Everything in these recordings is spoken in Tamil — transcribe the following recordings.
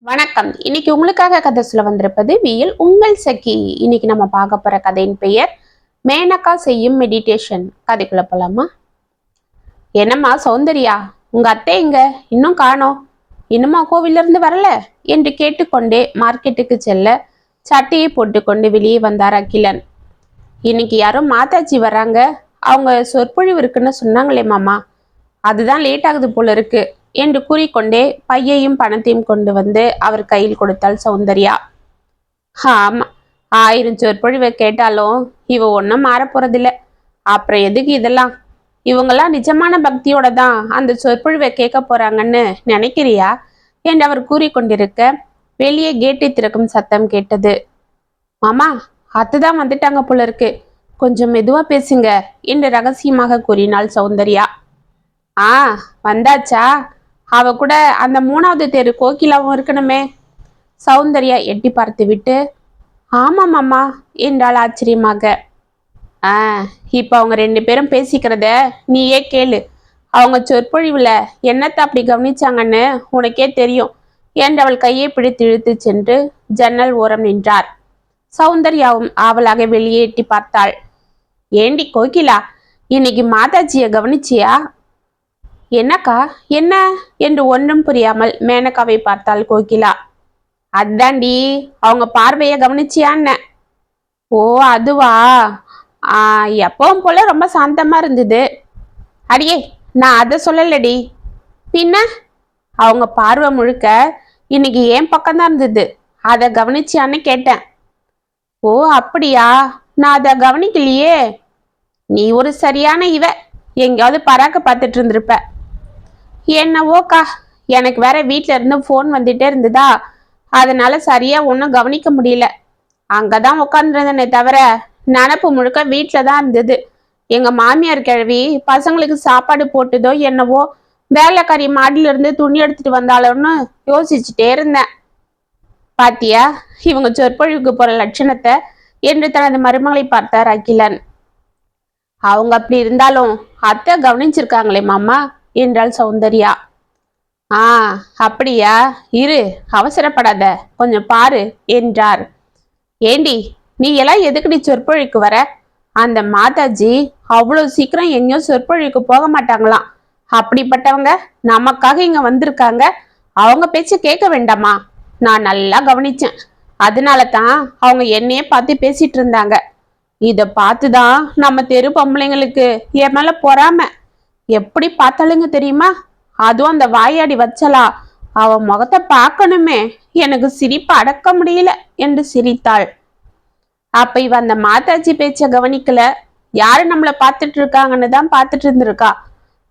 வணக்கம். இன்னைக்கு உங்களுக்காக கதை சொல்ல வந்திருப்பது வியல் உங்கள் சகி. இன்னைக்கு நம்ம பார்க்க போற கதையின் பெயர் மேனகா செய்யும் மெடிடேஷன். கதைக்குள்ள போலாமா? என்னம்மா சௌந்தர்யா, உங்க அத்தை எங்க? இன்னும் காணோம். இன்னுமா கோவில்ல இருந்து வரல என்று கேட்டுக்கொண்டே மார்க்கெட்டுக்கு செல்ல சட்டையை போட்டுக்கொண்டு வெளியே வந்தார் அகிலன். இன்னைக்கு யாரும் மாதாஜி வராங்க, அவங்க சொற்பொழிவு இருக்குன்னு சொன்னாங்களே மாமா, அதுதான் லேட் ஆகுது போல இருக்கு என்று கூறிக்கொண்டே பையையும் பணத்தையும் கொண்டு வந்து அவர் கையில் கொடுத்தாள் சௌந்தர்யா. ஆமா, 1000 சொற்பொழிவை கேட்டாலும் இவ ஒன்றும் மாற போறதில்ல. அப்புறம் எதுக்கு இதெல்லாம்? இவங்கெல்லாம் நிஜமான பக்தியோட தான் அந்த சொற்பொழிவை கேட்க போறாங்கன்னு நினைக்கிறியா என்று அவர் கூறிக்கொண்டிருக்க வெளியே கேட்டை திறக்கும் சத்தம் கேட்டது. மாமா, அத்துதான் வந்துட்டாங்க போல இருக்கு, கொஞ்சம் மெதுவா பேசுங்க என்று ரகசியமாக கூறினாள் சௌந்தர்யா. ஆ, வந்தாச்சா? அவ கூட அந்த 3வது தெரு கோகிலாவும் இருக்கணுமே. சௌந்தர்யா எட்டி பார்த்து விட்டு ஆமாம் அம்மா என்றாள் ஆச்சரியமாக. இப்ப அவங்க 2 பேரும் பேசிக்கிறத நீயே கேளு. அவங்க சொற்பொழிவுல என்னத்த அப்படி கவனிச்சாங்கன்னு உனக்கே தெரியும் என்று அவள் கையை பிடித்து இழுத்து சென்று ஜன்னல் ஓரம் நின்றார். சௌந்தர்யாவும் ஆவலாக வெளியே எட்டி பார்த்தாள். ஏண்டி கோகிலா, இன்னைக்கு மாதாஜிய கவனிச்சியா? என்னக்கா, என்ன என்று ஒன்றும் புரியாமல் மேனகாவை பார்த்தாள் கோகிலா. அதாண்டி, அவங்க பார்வைய கவனிச்சியான்னு. ஓ அதுவா? எப்பவும் போல ரொம்ப சாந்தமா இருந்தது. அடியே, நான் அதை சொல்லலடி. பின்ன அவங்க பார்வை முழுக்க இன்னைக்கு என் பக்கம்தான் இருந்தது, அதை கவனிச்சியான்னு கேட்டேன். ஓ அப்படியா? நான் அதை கவனிக்கலையே. நீ ஒரு சரியான இவ, எங்கேயாவது பராக்க பார்த்துட்டு இருந்திருப்ப. என்னவோக்கா, எனக்கு வேற வீட்டுல இருந்து போன் வந்துட்டே இருந்ததா, அதனால சரியா ஒன்றும் கவனிக்க முடியல. அங்கதான் உட்காந்துருந்தனே தவிர நினப்பு முழுக்க வீட்டுல தான் இருந்தது. எங்க மாமியார் கிழவி பசங்களுக்கு சாப்பாடு போட்டுதோ என்னவோ, வேலைக்காரி மாடியில இருந்து துணி எடுத்துட்டு வந்தாலும்னு யோசிச்சுட்டே இருந்தேன். பாத்தியா இவங்க சொற்பொழிவுக்கு போற லட்சணத்தை என்று தனது மருமகளை பார்த்தார் அகிலன். அவங்க அப்படி இருந்தாலும் அத்தை கவனிச்சிருக்காங்களே மாமா என்றாள் சௌந்தர்யா. அப்படியா? இரு, அவசரப்படாத, கொஞ்சம் பாரு என்றார். ஏண்டி, நீ எல்லாம் எதுக்குடி சொற்பொழிவுக்கு வர? அந்த மாதாஜி அவ்வளவு சீக்கிரம் எங்கேயும் சொற்பொழிவுக்கு போக மாட்டாங்களாம். அப்படிப்பட்டவங்க நமக்காக இங்க வந்திருக்காங்க, அவங்க பேச்ச கேட்க வேண்டாமா? நான் நல்லா கவனிச்சேன், அதனால தான் அவங்க என்னையே பார்த்து பேசிட்டு இருந்தாங்க. இத பார்த்துதான் நம்ம தெரு பொம்பளைங்களுக்கு என் மேல பொறாம. எப்படி பார்த்தாலுங்க தெரியுமா? அதுவும் அந்த வாயாடி வச்சலா, அவ முகத்தை பார்க்கணுமே, எனக்கு சிரிப்பு அடக்க முடியல என்று சிரித்தாள். அப்ப இவ அந்த மாதாஜி பேச்ச கவனிக்கல, யாரு நம்மள பார்த்துட்டு இருக்காங்கன்னு தான் பார்த்துட்டு இருந்திருக்கா.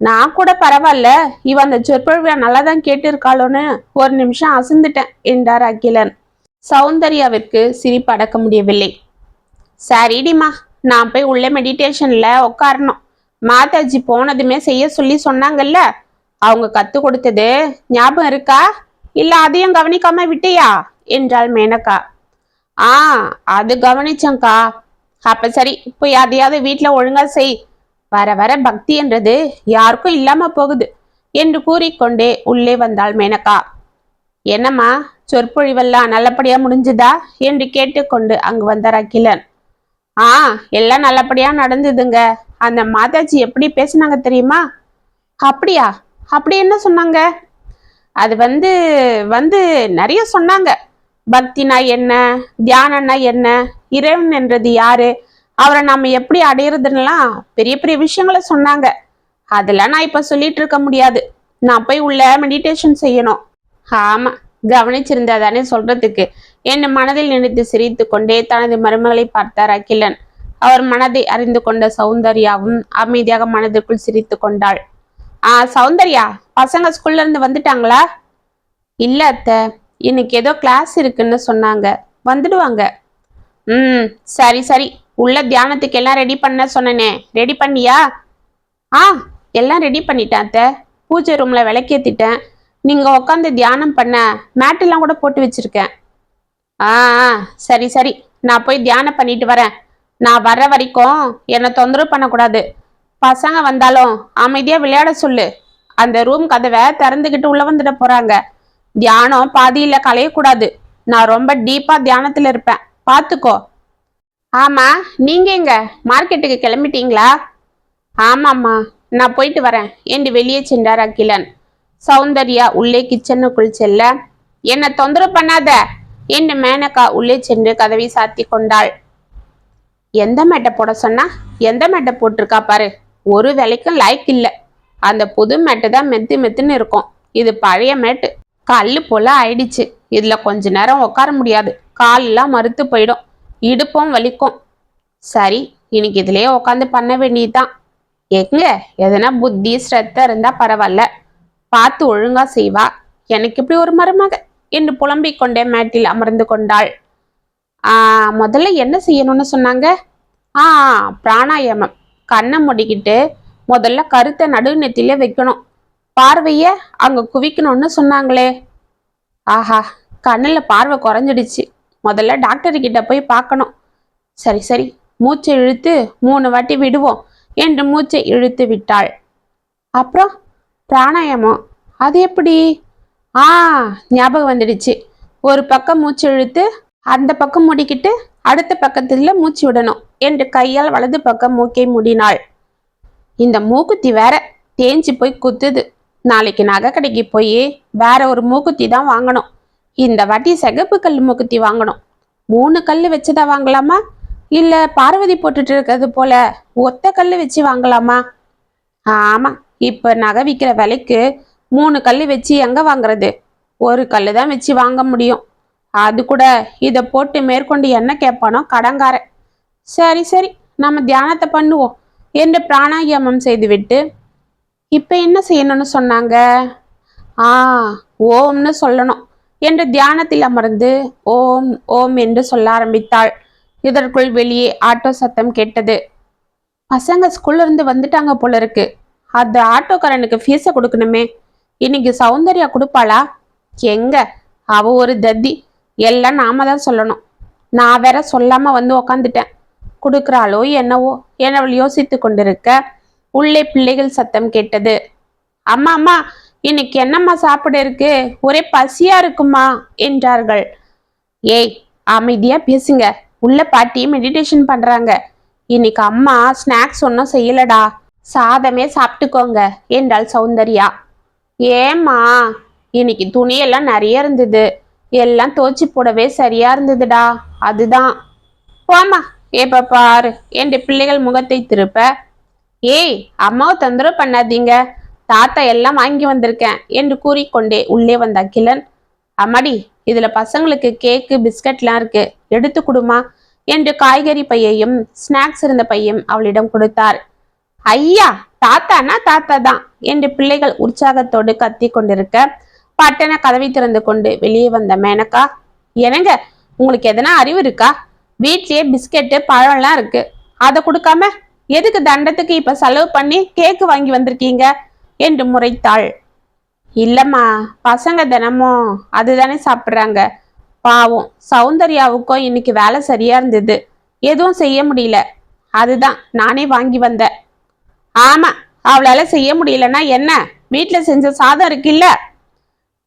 நான் கூட பரவாயில்ல, இவ அந்த சொற்பொழிவை நல்லாதான் கேட்டு இருக்காளோன்னு ஒரு நிமிஷம் அசந்துட்டேன் என்றார் அகிலன். சௌந்தர்யாவிற்கு சிரிப்பு அடக்க முடியவில்லை. சரிடிமா, நான் போய் உள்ள மெடிடேஷன்ல உட்காரணும். மாதாஜி போனதுமே செய்ய சொல்லி சொன்னாங்கல்ல, அவங்க கத்து கொடுத்தது ஞாபகம் இருக்கா, இல்ல அதையும் கவனிக்காம விட்டியா என்றாள் மேனகா. அது கவனிச்சங்கா. அப்ப சரி, போய் அதையாவது வீட்டுல ஒழுங்கா செய். வர வர பக்தி என்றது யாருக்கும் இல்லாம போகுது என்று கூறிக்கொண்டே உள்ளே வந்தாள் மேனகா. என்னம்மா, சொற்பொழிவெல்லாம் நல்லபடியா முடிஞ்சுதா என்று கேட்டுக்கொண்டு அங்கு வந்தார் அகிலன். எல்லாம் நல்லபடியா நடந்ததுங்க. அந்த மாதாஜி எப்படி பேசினாங்க தெரியுமா? அப்படியா? அப்படி என்ன சொன்னாங்க? அது வந்து வந்து நிறைய சொன்னாங்க. பக்தினா என்ன, தியானம்னா என்ன, இறைவன் என்றது யாரு, அவரை நாம எப்படி அடையிறதுலாம் பெரிய பெரிய விஷயங்களை சொன்னாங்க. அதெல்லாம் நான் இப்ப சொல்லிட்டு இருக்க முடியாது. நான் போய் உள்ள மெடிடேஷன் செய்யணும். ஆமா, கவனிச்சிருந்தா தானே சொல்றதுக்கு என்று மனதில் நினைத்து சிரித்து கொண்டே தனது மருமகளை பார்த்தார் அகிலன். அவர் மனதை அறிந்து கொண்ட சௌந்தர்யாவும் அமைதியாக மனதிற்குள் சிரித்து கொண்டாள். சௌந்தர்யா, பசங்க ஸ்கூல்ல இருந்து வந்துட்டாங்களா? இல்ல அத்தை, இன்னைக்கு ஏதோ கிளாஸ் இருக்குன்னு சொன்னாங்க, வந்துடுவாங்க. சரி சரி, உள்ள தியானத்துக்கு எல்லாம் ரெடி பண்ண சொன்னனே, ரெடி பண்ணியா? எல்லாம் ரெடி பண்ணிட்டேன் அத்தை. பூஜை ரூம்ல விளக்கேத்திட்டேன். நீங்க உட்காந்து தியானம் பண்ண மேட்டெல்லாம் கூட போட்டு வச்சிருக்கேன். சரி சரி, நான் போய் தியானம் பண்ணிட்டு வரேன். நான் வர்ற வரைக்கும் என்னை தொந்தரவு பண்ணக்கூடாது. பசங்க வந்தாலும் அமைதியா விளையாட சொல்லு. அந்த ரூம் கதவை திறந்துக்கிட்டு உள்ள வந்துட போறாங்க. தியானம் பாதியில கலையக்கூடாது. நான் ரொம்ப டீப்பா தியானத்துல இருப்பேன், பாத்துக்கோ. ஆமா, நீங்க எங்க மார்க்கெட்டுக்கு கிளம்பிட்டீங்களா? ஆமாம்மா, நான் போயிட்டு வரேன் என்று வெளியே சென்றார் அகிலன். சௌந்தர்யா உள்ளே கிச்சனுக்குள் செல்ல, என்ன தொந்தரவு பண்ணாத என்று மேனகா உள்ளே சென்று கதவை சாத்தி கொண்டாள். எந்த மேட்டை போட சொன்னா? எந்த மேட்டை போட்டிருக்கா பாரு. ஒரு வேலைக்கும் லைக் இல்ல. அந்த புது மேட்டு தான் மெத்து மெத்துன்னு இருக்கும். இது பழைய மேட்டு, கல்லு போல ஆயிடுச்சு. இதுல கொஞ்ச நேரம் உட்கார முடியாது, காலெல்லாம் மறுத்து போயிடும், இடுப்பும் வலிக்கும். சரி, இன்னைக்கு இதுலயே உட்காந்து பண்ண வேண்டியதுதான். எங்க எதனா புத்தி ஸ்ரத்த இருந்தா பரவாயில்ல, பார்த்து ஒழுங்கா செய்வா. எனக்கு இப்படி ஒரு மருமக என்று புலம்பிக் கொண்டே மேட்டில் அமர்ந்து கொண்டாள். முதல்ல என்ன செய்யணும்னு சொன்னாங்க? பிராணாயாமம். கண்ணை முடிக்கிட்டு முதல்ல கருத்தை நடுநெத்தில வைக்கணும், பார்வைய அங்க குவிக்கணும்னு சொன்னாங்களே. ஆஹா, கண்ணுல பார்வை குறைஞ்சிடுச்சு. முதல்ல டாக்டர் கிட்ட போய் பார்க்கணும். சரி சரி, மூச்சை இழுத்து 3 வாட்டி விடுவோம் என்று மூச்சை இழுத்து விட்டாள். அப்புறம் பிராணாயாமம், அது எப்படி? ஞாபகம் வந்துடுச்சு. ஒரு பக்கம் மூச்சு இழுத்து அந்த பக்கம் முடிக்கிட்டு அடுத்த பக்கத்துல மூச்சு விடணும் என்று கையால் வலது பக்கம் மூக்கை மூடினாள். இந்த மூக்குத்தி வேற தேஞ்சு போய் குத்துது. நாளைக்கு நகை கடைக்கு போய் வேற ஒரு மூக்குத்தி தான் வாங்கணும். இந்த வாட்டி சிகப்பு கல் மூக்குத்தி வாங்கணும். 3 கல் வச்சுதா வாங்கலாமா, இல்ல பார்வதி போட்டுட்டு இருக்கிறது போல ஒத்த கல் வச்சு வாங்கலாமா? ஆமா, இப்ப நகை விற்கிற விலைக்கு 3 கல் வச்சு எங்க வாங்குறது? ஒரு கல் தான் வச்சு வாங்க முடியும். அது கூட இதை போட்டு மேற்கொண்டு என்ன கேட்பானோ கடங்கார. சரி சரி, நம்ம தியானத்தை பண்ணுவோம் என்று பிராணாயாமம் செய்துவிட்டு, இப்ப என்ன செய்யணும்னு சொன்னாங்க? ஓம்னு சொல்லணும் என்று தியானத்தில் அமர்ந்து ஓம் ஓம் என்று சொல்ல ஆரம்பித்தாள். இதற்குள் வெளியே ஆட்டோ சத்தம் கேட்டது. பசங்க ஸ்கூல்ல இருந்து வந்துட்டாங்க போல இருக்கு. அந்த ஆட்டோக்காரனுக்கு ஃபீஸை கொடுக்கணுமே. இன்னைக்கு சௌந்தர்யா கொடுப்பாளா? எங்க, அவ ஒரு தத்தி. எல்லாம் நாம தான் சொல்லணும். நான் வேற சொல்லாம வந்து உக்காந்துட்டேன். கொடுக்குறாளோ என்னவோ என அவள் யோசித்து கொண்டிருக்க உள்ளே பிள்ளைகள் சத்தம் கேட்டது. அம்மா அம்மா, இன்னைக்கு என்னம்மா சாப்பிட இருக்கு? ஒரே பசியா இருக்குமா என்றார்கள். ஏய், அமைதியா பேசுங்க. உள்ள பாட்டி மெடிடேஷன் பண்றாங்க. இன்னைக்கு அம்மா ஸ்நாக்ஸ் ஒன்றும் செய்யலடா, சாதமே சாப்பிட்டுக்கோங்க என்றாள் சௌந்தர்யா. ஏம்மா? இன்னைக்கு துணியெல்லாம் நிறைய இருந்தது, எல்லாம் தோச்சி போடவே சரியா இருந்ததுடா, அதுதான். போமா, ஏப்ப பாரு என்று பிள்ளைகள் முகத்தை திருப்ப, ஏய் அம்மாவை தொந்தரவு பண்ணாதீங்க, தாத்தா எல்லாம் வாங்கி வந்திருக்கேன் என்று கூறிக்கொண்டே உள்ளே வந்த அகிலன், அம்மாடி இதுல பசங்களுக்கு கேக்கு பிஸ்கட்லாம் இருக்கு, எடுத்து கொடுமா என்று காய்கறி பையையும் ஸ்நாக்ஸ் இருந்த பையும் அவளிடம் கொடுத்தார். ஐயா, தாத்தானா தாத்தா தான் என்று பிள்ளைகள் உற்சாகத்தோடு கத்தி கொண்டிருக்க பட்டன கதவை திறந்து கொண்டு வெளியே வந்த மேனகா, என்னங்க உங்களுக்கு எதனா அறிவு இருக்கா? வீட்லயே பிஸ்கெட்டு பழம்லாம் இருக்கு, அதை கொடுக்காம எதுக்கு தண்டத்துக்கு இப்ப செலவு பண்ணி கேக்கு வாங்கி வந்திருக்கீங்க என்று முறைத்தாள். இல்லம்மா, பசங்க தினமும் அதுதானே சாப்பிட்றாங்க. பாவம் சௌந்தர்யாவுக்கும் இன்னைக்கு வேலை சரியா இருந்தது, எதுவும் செய்ய முடியல, அதுதான் நானே வாங்கி வந்தேன். ஆமா, அவளால செய்ய முடியலன்னா என்ன, வீட்டுல செஞ்ச சாதம் இருக்குல்ல.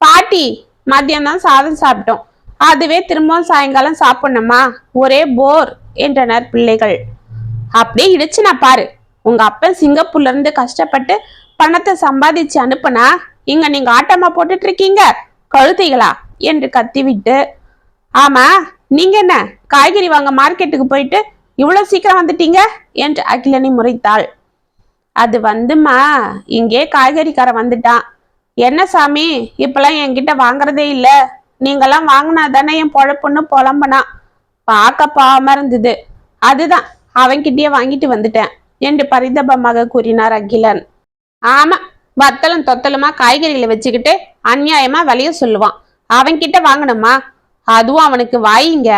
பாட்டி, மத்தியம் தான் சாதம் சாப்பிட்டோம், அதுவே திரும்பவும் சாயங்காலம் சாப்பிடணுமா? ஒரே போர் என்றனர் பிள்ளைகள். அப்படியே இடிச்சுனா பாரு, உங்க அப்பன் சிங்கப்பூர்ல இருந்து கஷ்டப்பட்டு பணத்தை சம்பாதிச்சு அனுப்புனா இங்க நீங்க ஆட்டமா போட்டுட்டு இருக்கீங்க கழுதைகளா என்று கத்திவிட்டு, ஆமா நீங்க என்ன காய்கறி வாங்க மார்க்கெட்டுக்கு போயிட்டு இவ்வளவு சீக்கிரம் வந்துட்டீங்க என்று அகிலனை முறைத்தாள். அது வந்துமா, இங்கே காய்கறிக்காரன் வந்துட்டான். என்ன சாமி, இப்பெல்லாம் என்கிட்ட வாங்குறதே இல்ல, நீங்கெல்லாம் வாங்கினா தானே என் பொழப்புன்னு புலம்புனா, பார்க்க பாவமா இருந்தது, அதுதான் அவன்கிட்டயே வாங்கிட்டு வந்துட்டேன் என்று பரிதபமாக கூறினார் அகிலன். ஆமா, வத்தலும் தொத்தலுமா காய்கறிகளை வச்சுக்கிட்டு அநியாயமா விலைய சொல்லுவான். அவன்கிட்ட வாங்கணுமா? அதுவும் அவனுக்கு வாயிங்க.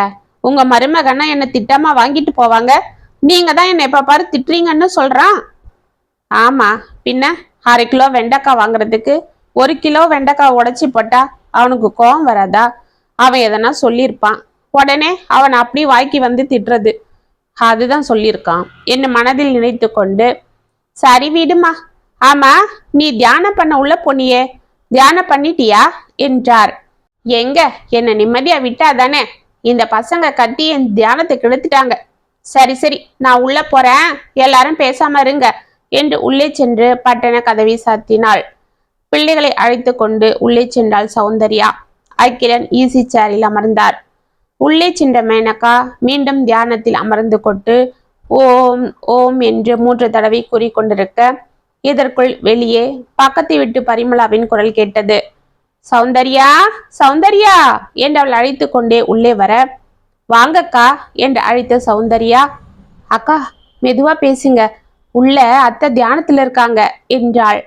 உங்க மருமகன்னா என்ன திட்டமா வாங்கிட்டு போவாங்க, நீங்க தான் என்ன எப்ப பாரு திட்டுறீங்கன்னு சொல்றான். ஆமா, பின்ன 1/2 கிலோ வெண்டைக்காய் வாங்குறதுக்கு 1 கிலோ வெண்டைக்காய் உடைச்சி போட்டா அவனுக்கு கோபம் வராதா? அவன் எதனா சொல்லியிருப்பான், உடனே அவன் அப்படி வாய்க்கு வந்து திட்டுறது, அதுதான் சொல்லியிருக்கான் என்று மனதில் நினைத்து கொண்டு, சரி விடுமா. ஆமா, நீ தியானம் பண்ண உள்ள போனியே, தியானம் பண்ணிட்டியா என்றார். எங்க என்ன நிம்மதியா விட்டா தானே, இந்த பசங்க கத்தி என் தியானத்தை கெடுத்துட்டாங்க. சரி சரி, நான் உள்ள போறேன், எல்லாரும் பேசாம இருங்க என்று உள்ளே சென்று பட்டண கதவை சாத்தினாள். பிள்ளைகளை அழைத்து கொண்டு உள்ளே சென்றாள் சௌந்தர்யா. அகிலன் ஈசி சேரில் அமர்ந்தார். உள்ளே சென்ற மேனகா மீண்டும் தியானத்தில் அமர்ந்து கொண்டு ஓம் ஓம் என்று 3 தடவை கூறிக்கொண்டிருக்க, இதற்குள் வெளியே பக்கத்தை விட்டு பரிமளாவின் குரல் கேட்டது. சௌந்தர்யா, சௌந்தர்யா என்று அவள் அழைத்து கொண்டே உள்ளே வர, வாங்கக்கா என்று அழைத்த சௌந்தர்யா, அக்கா மெதுவா பேசுங்க, உள்ள அத்தை தியானத்துல இருக்காங்க என்றாள்.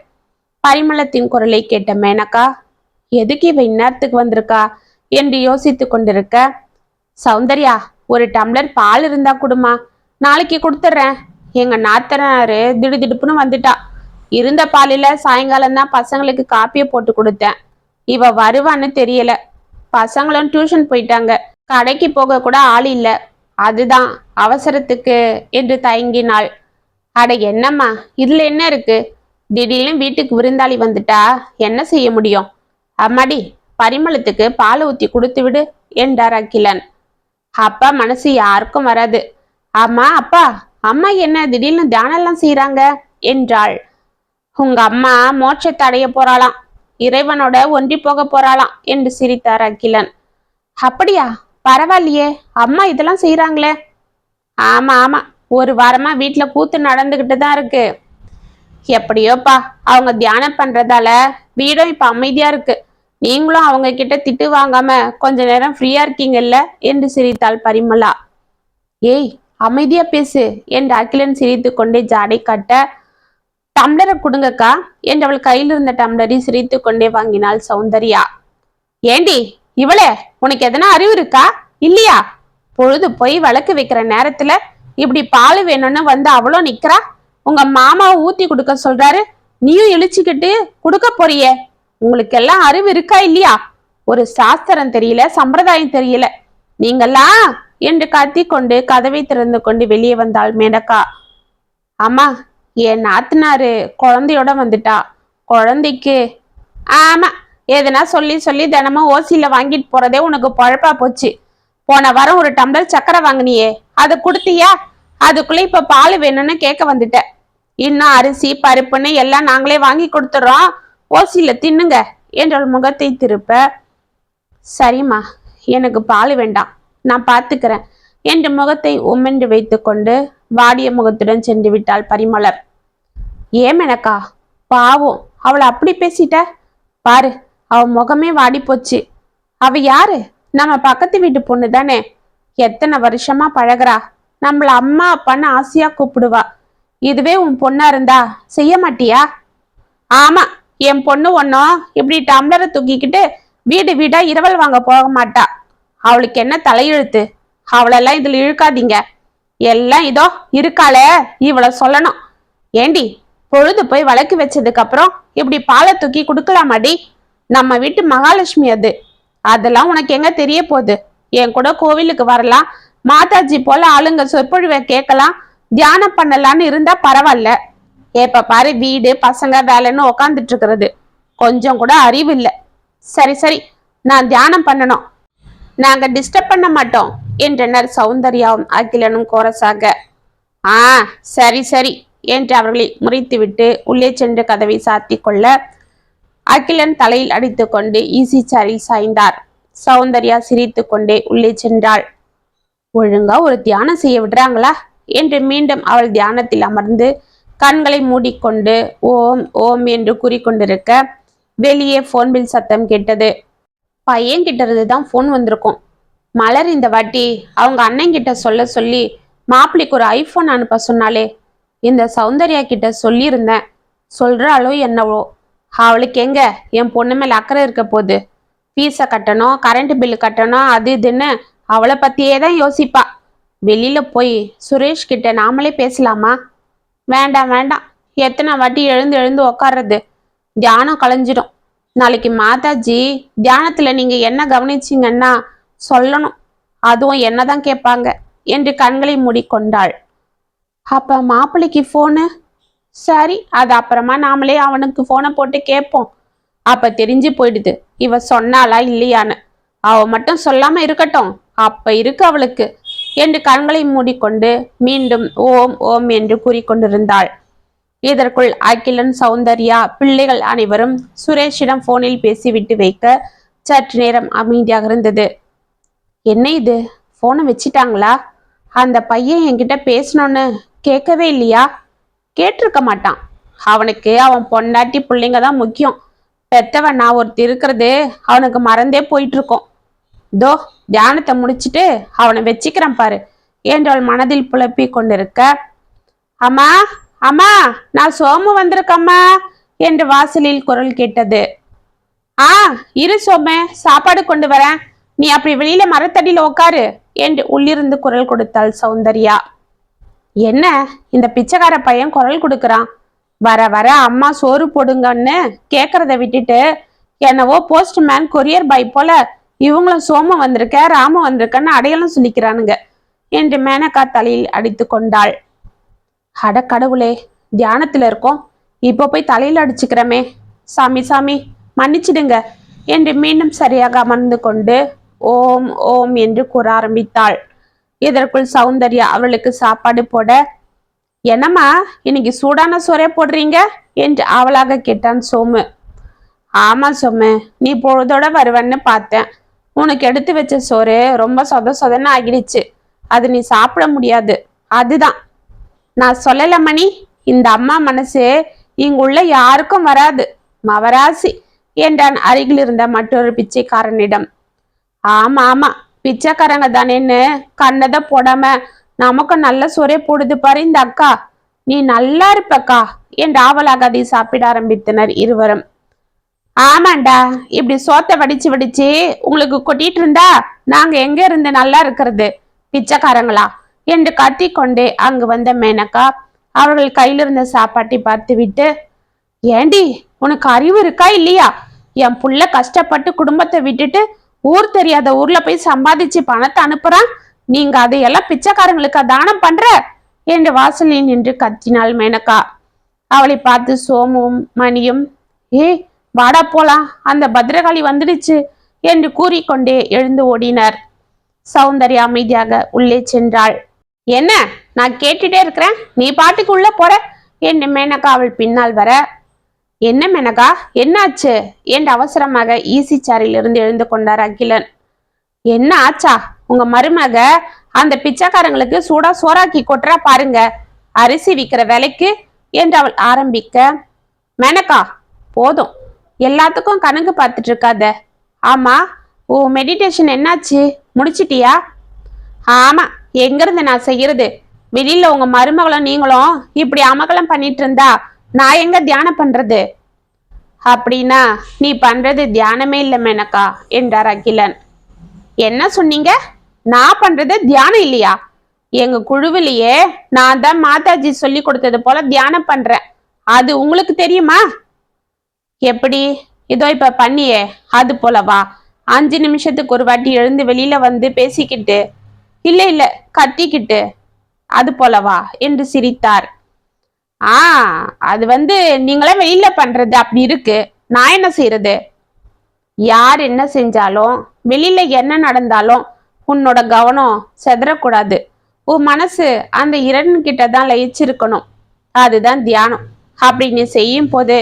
பரிமளத்தின் குரலை கேட்ட மேனகா, எதுக்கு இவ இந்நேரத்துக்கு வந்திருக்கா என்று யோசித்து கொண்டிருக்க, சௌந்தர்யா ஒரு டம்ளர் பால் இருந்தா கொடுமா, நாளைக்கு கொடுத்துட்றேன். எங்க நாத்தனாரு திடுதிடுப்புன்னு வந்துட்டா. இருந்த பாலில சாயங்காலம் தான் பசங்களுக்கு காப்பியை போட்டு கொடுத்தேன். இவ வருவான்னு தெரியல. பசங்களும் டியூஷன் போயிட்டாங்க. கடைக்கு போக கூட ஆள் இல்ல. அதுதான் அவசரத்துக்கு என்று தயங்கினாள். அட என்னம்மா, இதுல என்ன இருக்கு? திடீர்னு வீட்டுக்கு விருந்தாளி வந்துட்டா என்ன செய்ய முடியும்? அம்மாடி, பரிமளத்துக்கு பால் ஊத்தி கொடுத்து விடு என்றார் அகிலன். அப்பா மனசு யாருக்கும் வராது. அம்மா அப்பா, அம்மா என்ன திடீர்னு தியானம்லாம் செய்யறாங்க என்றாள். உங்க அம்மா மோட்சத்தை அடைய போறாளாம், இறைவனோட ஒன்றி போக போறாளாம் என்று சிரித்தார் அகிலன். அப்படியா, பரவாயில்லையே, அம்மா இதெல்லாம் செய்யறாங்களே. ஆமா ஆமா, ஒரு வாரமா வீட்டுல கூத்து நடந்துகிட்டு தான் இருக்கு. எப்படியோப்பா, அவங்க தியானம் பண்றதால வீடும் இப்ப அமைதியா இருக்கு. நீங்களும் அவங்க கிட்ட திட்டு வாங்காம கொஞ்ச நேரம் ஃப்ரீயா இருக்கீங்கல்ல என்று சிரித்தாள் பரிமளா. ஏய் அமைதியா பேசு என்று அகிலன் சிரித்து கொண்டே ஜாடை காட்ட, டம்ளரை கொடுங்கக்கா என்று அவள் கையில் இருந்த டம்ளரை சிரித்து கொண்டே வாங்கினாள் சௌந்தர்யா. ஏண்டி இவளே, உனக்கு எதனா அறிவு இருக்கா இல்லையா? பொழுது போய் வழக்கு வைக்கிற நேரத்துல இப்படி பால் வேணும்னு வந்து அவ்வளோ நிக்கிறா. உங்க மாமாவை ஊத்தி கொடுக்க சொல்றாரு, நீயும் இழிச்சுக்கிட்டு கொடுக்க போறிய. உங்களுக்கு எல்லாம் அறிவு இருக்கா இல்லையா? ஒரு சாஸ்திரம் தெரியல, சம்பிரதாயம் தெரியல நீங்களா என்று கத்தி கொண்டு கதவை திறந்து கொண்டு வெளியே வந்தாள் மேனகா. அம்மா, என் நாத்தனாரு குழந்தையோட வந்துட்டா. குழந்தைக்கு ஆமா, எதுனா சொல்லி சொல்லி தினமும் ஓசியில வாங்கிட்டு போறதே உனக்கு பழப்பா போச்சு. போன வாரம் ஒரு டம்ளர் சக்கரை வாங்கினியே, அதை கொடுத்தியா? அதுக்குள்ள இப்ப பால் வேணும்னு கேட்க வந்துட்ட. இன்னும் அரிசி பருப்புன்னு எல்லாம் நாங்களே வாங்கி கொடுத்துறோம், ஓசியில தின்னுங்க என்றவள் முகத்தை திருப்ப, சரிம்மா எனக்கு பால் வேண்டாம், நான் பார்த்துக்கிறேன் என்று முகத்தை உம்மென்று வைத்து கொண்டு வாடிய முகத்துடன் சென்று விட்டாள் பரிமளர். ஏமெனக்கா, பாவம், அவளை அப்படி பேசிட்ட பாரு, அவ முகமே வாடி போச்சு. அவ யாரு? நம்ம பக்கத்து வீட்டு பொண்ணு தானே. எத்தனை வருஷமா பழகுறா. நம்மள அம்மா அப்பான்னு ஆசையா கூப்பிடுவா. இதுவே உன் பொண்ணா இருந்தா செய்ய மாட்டியா? ஆமா, என் பொண்ணு ஒன்னும் இப்படி டம்ளரை தூக்கிக்கிட்டு வீடு வீடா இரவல் வாங்க போக மாட்டா. அவளுக்கு என்ன தலையெழுத்து? அவளெல்லாம் இதுல இழுக்காதீங்க. எல்லாம் இதோ இருக்காளே, இவளை சொல்லணும். ஏண்டி, பொழுது போய் வழக்கு வச்சதுக்கு அப்புறம் இப்படி பாலை தூக்கி கொடுக்கலாமாடி? நம்ம வீட்டு மகாலட்சுமி அது. அதெல்லாம் உனக்கு எங்க தெரிய போகுது? என் கூட கோவிலுக்கு வரலாம், மாதாஜி போல ஆளுங்க சொற்பொழிவை கேட்கலாம், தியானம் பண்ணலான்னு இருந்தா பரவாயில்ல. எப்ப பாரு வீடு பசங்க வேலைன்னு உக்காந்துட்டு இருக்கிறது. கொஞ்சம் கூட அறிவு இல்லை. சரி சரி, நான் தியானம் பண்ணணும், நாங்க டிஸ்டர்ப் பண்ண மாட்டோம் என்றனர் சௌந்தர்யாவும் அகிலனும் கோரஸாக. ஆ சரி சரி என்று அவர்களை முறைத்துவிட்டு உள்ளே சென்று கதவை சாத்தி கொள்ள, அகிலன் தலையில் அடித்து கொண்டு ஈசி சேரில் சாய்ந்தார். சௌந்தர்யா சிரித்து கொண்டே உள்ளே சென்றாள். ஒழுங்கா ஒரு தியானம் செய்ய விடுறாங்களா என்று மீண்டும் அவள் தியானத்தில் அமர்ந்து கண்களை மூடிக்கொண்டு ஓம் ஓம் என்று கூறிக்கொண்டிருக்க, வெளியே போன் பில் சத்தம் கேட்டது. பையன் கிட்ட இருந்து தான் போன் வந்திருக்கும். மலர் இந்த வாட்டி அவங்க அண்ணன் கிட்ட சொல்ல சொல்லி மாப்பிள்ளைக்கு ஒரு ஐபோன் அனுப்ப சொன்னாலே. இந்த சௌந்தர்யா கிட்ட சொல்லியிருந்தேன், சொல்றாளோ என்னவோ. அவளுக்கு எங்க என் பொண்ணு மேல அக்கறை இருக்க போகுது. ஃபீஸை கட்டணும், கரண்ட் பில்லு கட்டணும், அது இதுன்னு அவளை பத்தியே தான் யோசிப்பா. வெளியில போய் சுரேஷ் கிட்ட நாமளே பேசலாமா? வேண்டாம் வேண்டாம், எத்தனை வாட்டி எழுந்து எழுந்து உக்காடுறது, தியானம் கலைஞ்சிடும். நாளைக்கு மாதாஜி தியானத்துல நீங்க என்ன கவனிச்சிங்கன்னா சொல்லணும், அதுவும் என்னதான் கேட்பாங்க என்று கண்களை மூடிக்கொண்டாள். அப்ப மாப்பிள்ளைக்கு போனு? சரி, அது அப்புறமா நாமளே அவனுக்கு போனை போட்டு கேட்போம். அப்ப தெரிஞ்சு போயிடுது இவ சொன்னாளா இல்லையான்னு. அவ மட்டும் சொல்லாம இருக்கட்டும், அப்ப இருக்கு அவளுக்கு என்று கண்களை மூடிக்கொண்டு மீண்டும் ஓம் ஓம் என்று கூறிக்கொண்டிருந்தாள். இதற்குள் அகிலன், சௌந்தர்யா, பிள்ளைகள் அனைவரும் சுரேஷிடம் போனில் பேசிவிட்டு வைக்க சற்று நேரம் அமைதியாக இருந்தது. என்ன இது, போனை வச்சிட்டாங்களா? அந்த பையன் என்கிட்ட பேசணும்னு கேட்கவே இல்லையா? கேட்டிருக்க மாட்டான். அவனுக்கு அவன் பொண்டாட்டி பிள்ளைங்க தான் முக்கியம். பெத்தவன் நான் ஒருத்தி இருக்கிறது அவனுக்கு மறந்தே போயிட்டு இருக்கோம். தோ தியானத்தை முடிச்சுட்டு அவனை வச்சுக்கிறான் பாரு என்றவள் மனதில் புலப்பி கொண்டிருக்க, அம்மா அம்மா நான் சோமு வந்திருக்கம்மா என்று வாசலில் குரல் கேட்டது. ஆ இரு சோமு, சாப்பாடு கொண்டு வரேன், நீ அப்படி வெளியில மரத்தடியில உட்காரு என்று உள்ளிருந்து குரல் கொடுத்தாள் சௌந்தர்யா. என்ன இந்த பிச்சைக்கார பையன் குரல் கொடுக்கறான்? வர வர அம்மா சோறு போடுங்கன்னு கேக்குறத விட்டுட்டு என்னவோ போஸ்ட்மேன் கொரியர் பாய் போல இவங்களும் சோமு வந்திருக்க ராமு வந்திருக்கன்னு அடையாளம் சொல்லிக்கிறானுங்க என்று மேனகா தலையில் அடித்து கொண்டாள். அட கடவுளே, தியானத்துல இருக்கோம், இப்போ போய் தலையில் அடிச்சுக்கிறமே, சாமி சாமி மன்னிச்சிடுங்க என்று மீண்டும் சரியாக அமர்ந்து கொண்டு ஓம் ஓம் என்று கூற ஆரம்பித்தாள். இதற்குள் சௌந்தர்யா அவளுக்கு சாப்பாடு போட, என்னம்மா இன்னைக்கு சூடான சோறே போடுறீங்க என்று அவளாக கேட்டான் சோமு. ஆமா சோமு, நீ பொழுதோட வருவன்னு பார்த்தேன். உனக்கு எடுத்து வச்ச சோறு ரொம்ப சொதன்னு ஆகிடுச்சு, அது நீ சாப்பிட முடியாது. அதுதான் நான் சொல்லல மணி, இந்த அம்மா மனசு இங்குள்ள யாருக்கும் வராது, மவராசி என்றான் அருகில் இருந்த மற்றொரு பிச்சைக்காரனிடம். ஆமா ஆமா, பிச்சைக்காரங்க தானேன்னு கண்ணதை போடாம நமக்கு நல்ல சோறே போடுது பாரு இந்த அக்கா, நீ நல்லா இருப்பக்கா என்று ஆவலாக அதை சாப்பிட ஆரம்பித்தனர் இருவரும். ஆமாண்டா, இப்படி சோத்தை வடிச்சு வடிச்சு உங்களுக்கு கொட்டிட்டு இருந்தா நாங்க எங்க இருந்து நல்லா இருக்கிறது பிச்சைக்காரங்களா என்று கத்திக்கொண்டே அங்கு வந்த மேனகா அவர்கள் கையில் இருந்த சாப்பாட்டை பார்த்து விட்டு, ஏண்டி உனக்கு அறிவு இருக்கா இல்லையா? என் புள்ள கஷ்டப்பட்டு குடும்பத்தை விட்டுட்டு ஊர் தெரியாத ஊர்ல போய் சம்பாதிச்சு பணத்தை அனுப்புறான், நீங்க அதையெல்லாம் பிச்சைக்காரங்களுக்கு தானம் பண்ற என்று வாசலில் நின்று கத்தினாள் மேனகா. அவளை பார்த்து சோமும் மணியும், ஏய் வாடா போலாம், அந்த பத்ரகாளி வந்துடுச்சு என்று கூறிக்கொண்டே எழுந்து ஓடினர். சௌந்தர்யா அமைதியாக உள்ளே சென்றாள். என்ன நான் கேட்டுட்டே இருக்கிறேன், நீ பாட்டுக்கு உள்ள போற என்று மேனகா அவள் பின்னால் வர, என்ன மேனகா என்னாச்சு என்று அவசரமாக ஈசி சாரில் இருந்து எழுந்து கொண்டார் அகிலன். என்ன ஆச்சா, உங்க மருமக அந்த பிச்சைக்காரங்களுக்கு சூடா சோறாக்கி கொட்டுறா பாருங்க, அரிசி விற்கிற விலைக்கு என்று அவள் ஆரம்பிக்க, மேனகா போதும், எல்லாத்துக்கும் கணக்கு பார்த்துட்டு இருக்காத. ஆமா, ஓ மெடிடேஷன் என்னாச்சு, முடிச்சிட்டியா? ஆமா, எங்கிருந்து நான் செய்யறது, வெளியில உங்க மருமகளும் நீங்களும் இப்படி அமகலம் பண்ணிட்டு இருந்தா நான் எங்க தியானம் பண்றது? அப்படின்னா நீ பண்றது தியானமே இல்லை மேனகா என்றார் அகிலன். என்ன சொன்னீங்க? நான் பண்றது தியானம் இல்லையா? எங்க குழுவிலேயே நான் தான் மாதாஜி சொல்லி கொடுத்தது போல தியானம் பண்றேன், அது உங்களுக்கு தெரியுமா? எப்படி? இதோ இப்ப பண்ணியே அது போலவா? 5 நிமிஷத்துக்கு ஒரு வாட்டி எழுந்து வெளியில வந்து பேசிக்கிட்டு, இல்ல இல்ல கத்திக்கிட்டு, அது போலவா என்று சிரித்தார். அது நீங்களே வெளியில பண்றது அப்படி இருக்கு, நான் என்ன செய்யறது? யார் என்ன செஞ்சாலும் வெளியில என்ன நடந்தாலும் உன்னோட கவனம் செதறக்கூடாது, உன் மனசு அந்த கிட்ட தான் லயிச்சிருக்கணும், அதுதான் தியானம். அப்படி நீ செய்யும் போது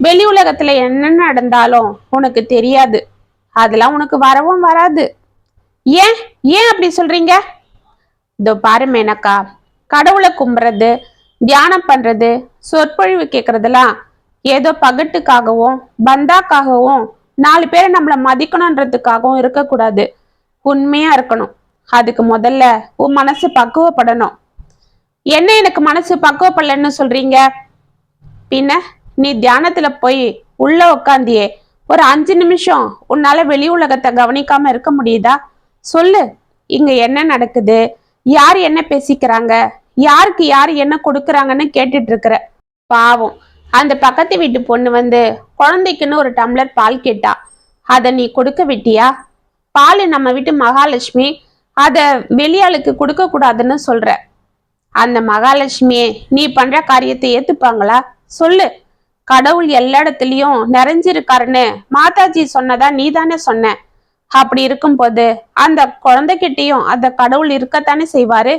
வெளி உலகத்துல என்ன நடந்தாலும் உனக்கு தெரியாது, அதெல்லாம் உனக்கு வரவும் வராது. ஏன் ஏன் அப்படி சொல்றீங்க? இதோ பாரு மேனகா, கடவுளை கும்புறது, தியானம் பண்றது, சொற்பொழிவு கேட்கறதெல்லாம் ஏதோ பகட்டுக்காகவும் பந்தாக்காகவும் 4 பேரை நம்மள மதிக்கணும்ன்றதுக்காகவும் இருக்கக்கூடாது, உண்மையா இருக்கணும். அதுக்கு முதல்ல உன் மனசு பக்குவப்படணும். என்ன எனக்கு மனசு பக்குவப்படலன்னு சொல்றீங்க? பின்ன நீ தியானத்துல போய் உள்ள உக்காந்தியே ஒரு 5 நிமிஷம் உன்னால வெளி உலகத்தை கவனிக்காம இருக்க முடியுதா? சொல்லு, இங்க என்ன நடக்குது, யார் என்ன பேசிக்கிறாங்க, யாருக்கு யார் என்ன கொடுக்குறாங்கன்னு கேட்டுட்டு இருக்கிற. பாவம், அந்த பக்கத்து வீட்டு பொண்ணு குழந்தைக்குன்னு ஒரு டம்ளர் பால் கேட்டா, அதை நீ கொடுக்க விட்டியா? பால் நம்ம வீட்டு மகாலட்சுமி, அத வெளியாளுக்கு கொடுக்க கூடாதுன்னு சொல்ற. அந்த மகாலட்சுமியே நீ பண்ற காரியத்தை ஏத்துப்பாங்களா? சொல்லு. கடவுள் எல்லா இடத்துலயும் நிறைஞ்சிருக்காருன்னு மாதாஜி சொன்னதா நீ தானே சொன்ன. அப்படி இருக்கும்போது அந்த குழந்தைகிட்டயும் அந்த கடவுள் இருக்கத்தானே செய்வாரு.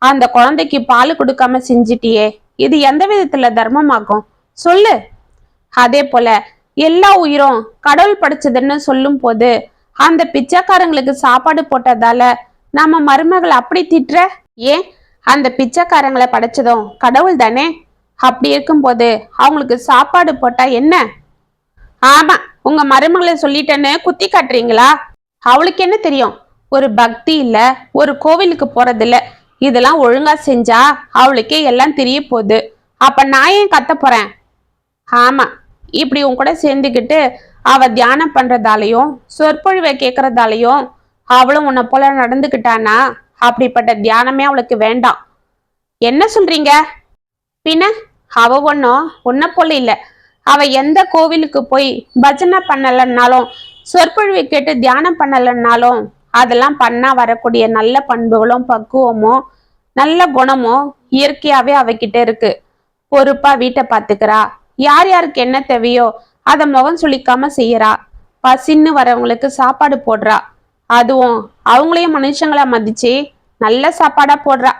அந்த குழந்தைக்கு பால் கொடுக்காம செஞ்சிட்டியே, இது எந்த விதத்துல தர்மமாகும் சொல்லு. அதே போல எல்லா உயிரும் கடவுள் படைச்சதுன்னு சொல்லும் போது அந்த பிச்சைக்காரங்களுக்கு சாப்பாடு போட்டதால நம்ம மருமகளை அப்படி திட்டுற? ஏன், அந்த பிச்சைக்காரங்களை படைச்சதும் கடவுள் தானே. அப்படி இருக்கும்போது அவங்களுக்கு சாப்பாடு போட்டா என்ன? ஆமா, உங்க மருமகளை சொல்லிட்டேன்னு குத்தி காட்டுறீங்களா? அவளுக்கு என்ன தெரியும்? ஒரு பக்தி இல்ல, ஒரு கோவிலுக்கு போறதில்ல. இதெல்லாம் ஒழுங்கா செஞ்சா அவளுக்கே எல்லாம் தெரிய போகுது. அப்ப நான் ஏன் கத்த போறேன்? ஆமா, இப்படி உன் கூட சேர்ந்துக்கிட்டு அவ தியானம் பண்றதாலையும் சொற்பொழிவை கேட்கறதாலையும் அவளும் உன்னை போல நடந்துக்கிட்டானா அப்படிப்பட்ட தியானமே அவளுக்கு வேண்டாம். என்ன சொல்றீங்க? பின்ன அவ ஒன்னும் உன்னை போல இல்ல. அவ எந்த கோவிலுக்கு போய் பஜனை பண்ணலன்னாலும் சொற்பொழிவை கேட்டு தியானம் பண்ணலன்னாலும் அதெல்லாம் பண்ணா வரக்கூடிய நல்ல பண்புகளும் பக்குவமும் நல்ல குணமும் இயற்கையாவே அவகிட்ட இருக்கு. பொறுப்பா வீட்டை பாத்துக்கிறா. யார் யாருக்கு என்ன தேவையோ அத முகம் சுளிக்காம செய்யறா. பசின்னு வரவங்களுக்கு சாப்பாடு போடுறா. அதுவும் அவங்களையும் மனுஷங்களா மதிச்சு நல்ல சாப்பாடா போடுறா.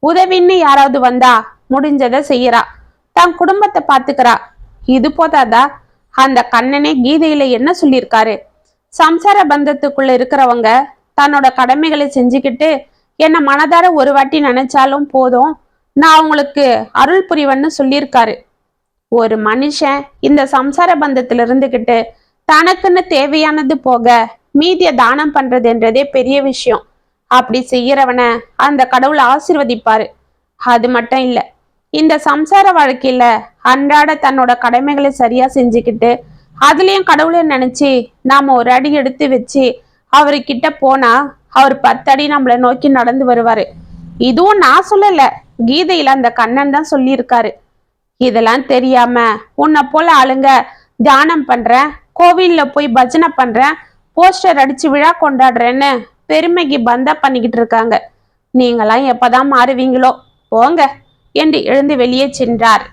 உதவின்னு யாராவது வந்தா முடிஞ்சதை செய்யறா. தன் குடும்பத்தை பாத்துக்கிறா. இது போதாதா? அந்த கண்ணனே கீதையில என்ன சொல்லியிருக்காரு? சம்சார பந்தத்துக்குள்ள இருக்கிறவங்க தன்னோட கடமைகளை செஞ்சுக்கிட்டு என்ன மனதார ஒரு வாட்டி நினைச்சாலும் போதும், நான் அவங்களுக்கு அருள் புரிவன்னு சொல்லியிருக்காரு. ஒரு மனுஷன் இந்த சம்சார பந்தத்துல இருந்துகிட்டு தனக்குன்னு தேவையானது போக மீதிய தானம் பண்றதுன்றதே பெரிய விஷயம். அப்படி செய்யறவனை அந்த கடவுள் ஆசீர்வதிப்பாரு. அது மட்டும் இல்ல, இந்த சம்சார வாழ்க்கையில அன்றாட தன்னோட கடமைகளை சரியா செஞ்சுக்கிட்டு அதுலயும் கடவுளை நினைச்சு நாம ஒரு அடி எடுத்து வச்சு அவர்கிட்ட போனா அவர் 10 அடி நம்மளை நோக்கி நடந்து வருவாரு. இதுவும் நான் சொல்லல, கீதையில அந்த கண்ணன் தான் சொல்லியிருக்காரு. இதெல்லாம் தெரியாம உன்னை போல ஆளுங்க தியானம் பண்றேன், கோவில்ல போய் பஜனை பண்றேன், போஸ்டர் அடிச்சு விழா கொண்டாடுறேன்னு பெருமைக்கு பந்தா பண்ணிக்கிட்டு இருக்காங்க. நீங்களாம் எப்பதான் மாறுவீங்களோ போங்க என்று எழுந்து வெளியே சென்றார்.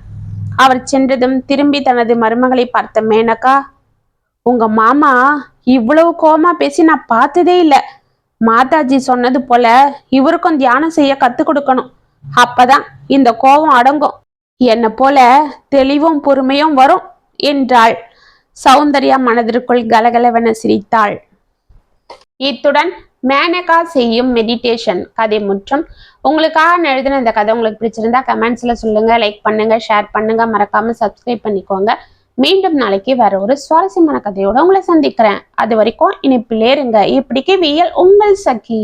அவர் சென்றதும் திரும்பி தனது மருமகளை பார்த்த மேனகா, உங்க மாமா இவ்வளவு கோமா பேசி நான் பார்த்ததே இல்லை. மாதாஜி சொன்னது போல இவருக்கும் தியானம் செய்ய கத்து கொடுக்கணும். அப்பதான் இந்த கோபம் அடங்கும். என்ன போல தெளிவும் பொறுமையும் வரும் என்றாள். சௌந்தர்யா மனதிற்குள் கலகலவென சிரித்தாள். இத்துடன் மேனகா செய்யும் மெடிடேஷன் கதை முற்றும். உங்களுக்காக எழுதின இந்த கதை உங்களுக்கு பிடிச்சிருந்தா கமெண்ட்ஸ்ல சொல்லுங்க, லைக் பண்ணுங்க, ஷேர் பண்ணுங்க, மறக்காம சப்ஸ்கிரைப் பண்ணிக்கோங்க. மீண்டும் நாளைக்கு வேற ஒரு சுவாரஸ்யமான கதையோட உங்களை சந்திக்கிறேன். அது வரைக்கும் இனிப்பிலே இருங்க. இப்படிக்கு வியல் உங்கள் சகி.